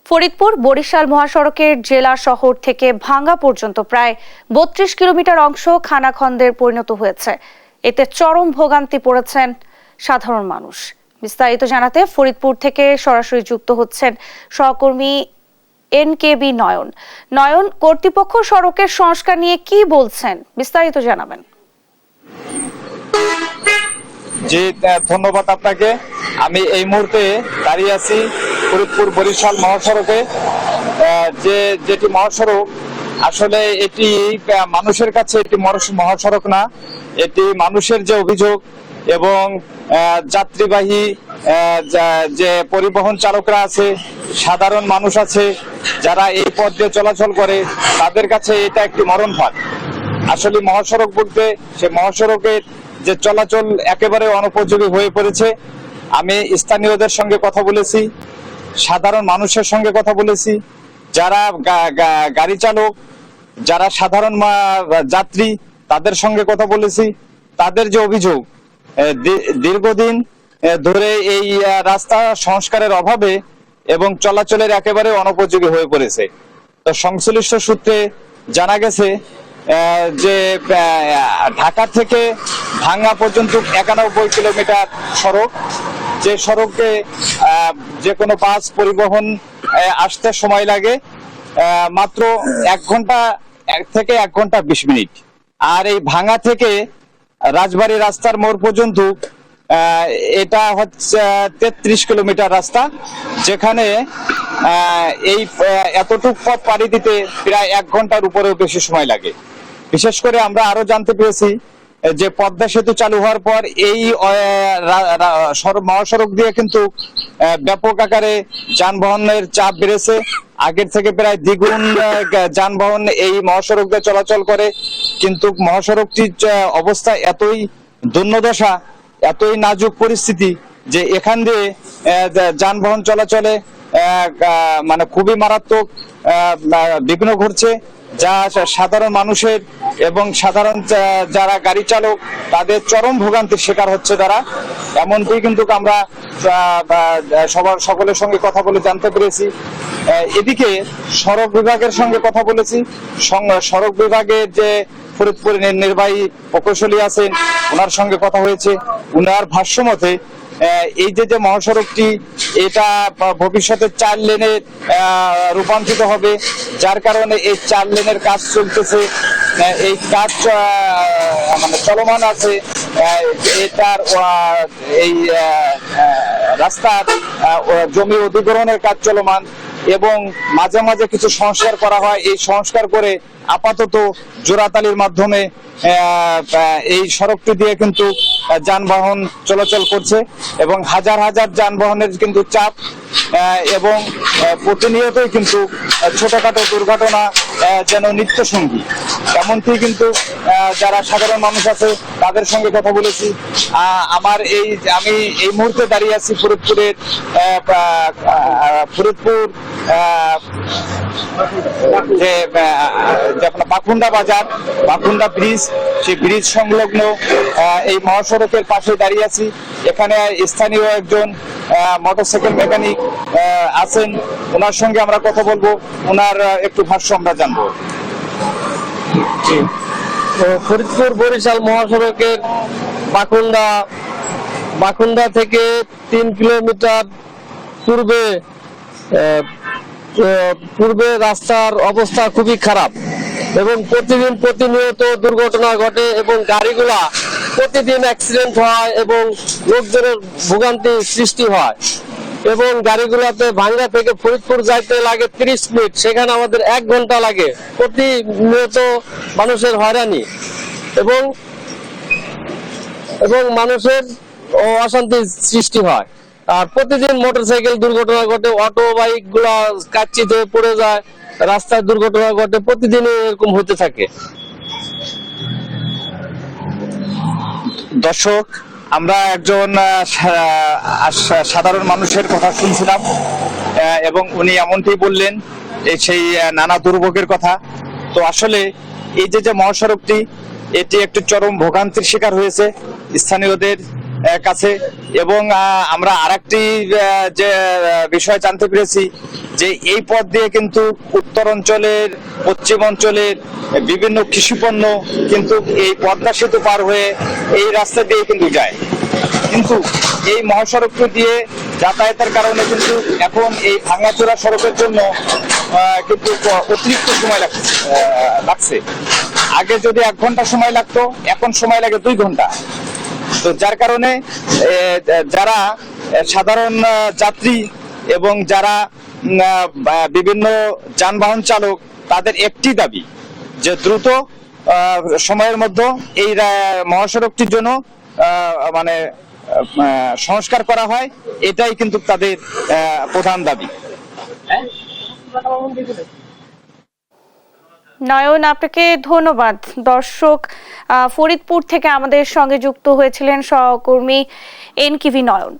ফরিদপুর বরিশাল মহাসড়কের জেলা শহর থেকে ভাঙ্গা পর্যন্ত প্রায় ৩২ কিলোমিটার অংশ খানাখন্দে পরিণত হয়েছে। এতে চরম ভোগান্তি পড়েছেন সাধারণ মানুষ। বিস্তারিত জানাতে ফরিদপুর থেকে সরাসরি যুক্ত হচ্ছেন সহকর্মী এনকেবি নয়ন। নয়ন, কর্তৃপক্ষ সড়কের সংস্কার নিয়ে কি বলছেন, বিস্তারিত জানাবেন। জি, ধন্যবাদ আপনাকে। আমি এই মুহূর্তে দাঁড়িয়ে আছি ফরিদপুর বরিশাল মহাসড়কে। যেটি মহাসড়ক, আসলে এটি মানুষের কাছে এটি মহাসড়ক না, এটি মানুষের যে অভিযোগ এবং যাত্রীবাহী যে পরিবহন চালকরা আছে, সাধারণ মানুষ আছে যারা এই পথ দিয়ে চলাচল করে, তাদের কাছে এটা একটি মরণফাঁদ। আসলে মহাসড়ক বলতে সে মহাসড়কের যে চলাচল একেবারে অনুপযোগী হয়ে পড়েছে। আমি স্থানীয়দের সঙ্গে কথা বলেছি, সাধারণ মানুষের সঙ্গে কথা বলেছি, যারা গাড়ি চালক, যারা সাধারণ যাত্রী, তাদের সঙ্গে কথা বলেছি। তাদের যে অভিযোগ, দীর্ঘদিন ধরে এই রাস্তা সংস্কারের অভাবে এবং চলাচলের একেবারে অনুপযোগী হয়ে পড়েছে। তো সংশ্লিষ্ট সূত্রে জানা গেছে যে ঢাকা থেকে ভাঙ্গা পর্যন্ত 91 কিলোমিটার সড়ক, যে সড়কে যে কোনো বাস পরিবহন আসতে সময় লাগে মাত্র 1 ঘন্টা থেকে 1 ঘন্টা 20 মিনিট। আর এই ভাঙ্গা থেকে রাজবাড়ী রাস্তার মোড় পর্যন্ত এটা হচ্ছে 33 কিলোমিটার রাস্তা, যেখানে এই এতটুক পথ পাড়ি দিতে প্রায় 1 ঘন্টার উপরেও বেশি সময় লাগে। বিশেষ করে আমরা আরো জানতে পেরেছি যে পদ্মা সেতু চালু হওয়ার পর এই মহাসড়ক দিয়ে কিন্তু ব্যাপক আকারে যানবাহনের চাপ বেড়েছে। আগের থেকে প্রায় দ্বিগুণ যানবাহন এই মহাসড়ক দিয়ে চলাচল করে, কিন্তু মহাসড়কটির অবস্থা এতই দুর্দশা, এতই নাজুক পরিস্থিতি যে এখান দিয়ে যানবাহন চলাচলে মানে খুবই মারাত্মক বিঘ্ন ঘটছে, যা সাধারণ মানুষের এবং সাধারণ যারা গাড়ি চালক তাদের চরম ভোগান্তির শিকার হচ্ছে তারা। এমনটি কিন্তু আমরা সকলের সঙ্গে কথা বলে জানতে পেরেছি। এদিকে সড়ক বিভাগের সঙ্গে কথা বলেছি। সড়ক বিভাগের যে ফরিদপুর নির্বাহী প্রকৌশলী আছেন, ওনার সঙ্গে কথা হয়েছে। ওনার ভাষ্য মতে এই যে মহাসড়কটি, এটা ভবিষ্যতে 4 লেনে রূপান্তরিত হবে, যার কারণে এই 4 লেনের কাজ চলতেছে। এই কাজ মানে চলমান আছে। এটার এই রাস্তার জমি অধিগ্রহণের কাজ চলমান এবং মাঝে মাঝে কিছু সংস্কার করা হয়। এই সংস্কার করে আপাতত জোড়াতালির মাধ্যমে এই সড়কটি দিয়ে কিন্তু যানবাহন চলাচল করছে এবং হাজার হাজার যানবাহনের কিন্তু চাপ এবং প্রতিনিয়তই কিন্তু ছোটখাটো দুর্ঘটনা যেন নিত্য সঙ্গী। এমনকি কিন্তু যারা সাধারণ মানুষ আছে তাদের সঙ্গে কথা বলেছি। আমি এই মুহূর্তে দাঁড়িয়ে আছি ফরিদপুরের ফরিদপুর যে বাকুন্ডা বাজার, বাকুন্ডা ব্রিজ, সেই ব্রিজ সংলগ্ন এই মহাসড়কের পাশে দাঁড়িয়ে আছি। এখানে স্থানীয় একজন মোটরসাইকেল মেকানিক আছেন, ওনার সঙ্গে আমরা কথা বলবো, ওনার একটু ভাষ্য আমরা জানবো। ফরিদপুর বরিশাল মহাসড়কের বাকুন্ডা থেকে 3 কিলোমিটার পূর্বে রাস্তার অবস্থা খুবই খারাপ এবং প্রতিনিয়ত দুর্ঘটনা ঘটে এবং গাড়িগুলা প্রতিদিন অ্যাক্সিডেন্ট হয় এবং লোকজনের ভোগান্তি সৃষ্টি হয় এবং গাড়িগুলাতে ভাঙ্গা থেকে ফরিদপুর যাইতে লাগে 30 মিনিট, সেখানে আমাদের 1 ঘন্টা লাগে। প্রতিনিয়ত মানুষের হয়রানি এবং মানুষের অশান্তির সৃষ্টি হয়। আর প্রতিদিন মোটরসাইকেল দুর্ঘটনা ঘটে, অটো বাইক গুলা কাচ্চিতে পড়ে যায়, রাস্তায় দুর্ঘটনা ঘটে, প্রতিদিন এরকম হতে থাকে। দর্শক, আমরা একজন সাধারণ মানুষের কথা শুনছিলাম এবং উনি এমনটি বললেন সেই নানা দুর্ভোগের কথা। তো আসলে এই যে মহাসড়কটি, এটি একটু চরম ভোগান্তির শিকার হয়েছে স্থানীয়দের কাছে। এবং আমরা আরেকটি যে বিষয় জানতে পেরেছি যে এই পথ দিয়ে কিন্তু উত্তর অঞ্চলের, পশ্চিম অঞ্চলের বিভিন্ন কৃষিপণ্য কিন্তু এই পদ্মা সেতু পার হয়ে এই রাস্তা দিয়ে কিন্তু যায়। কিন্তু এই মহাসড়কটি দিয়ে যাতায়াতের কারণে কিন্তু এখন এই ভাঙাচোরা সড়কের জন্য কিন্তু অতিরিক্ত সময় লাগছে। আগে যদি 1 ঘন্টা সময় লাগতো, এখন সময় লাগে 2 ঘন্টা। তো যার কারণে যারা সাধারণ যাত্রী এবং যারা বিভিন্ন যানবাহন চালক, তাদের একটি দাবি যে দ্রুত সময়ের মধ্যে এই মহাসড়কটির জন্য মানে সংস্কার করা হয়, এটাই কিন্তু তাদের প্রধান দাবি। নয়ন, আপনাকে ধন্যবাদ। দর্শক, ফরিদপুর থেকে আমাদের সঙ্গে যুক্ত হয়েছিলেন সহকর্মী NKV নয়ন।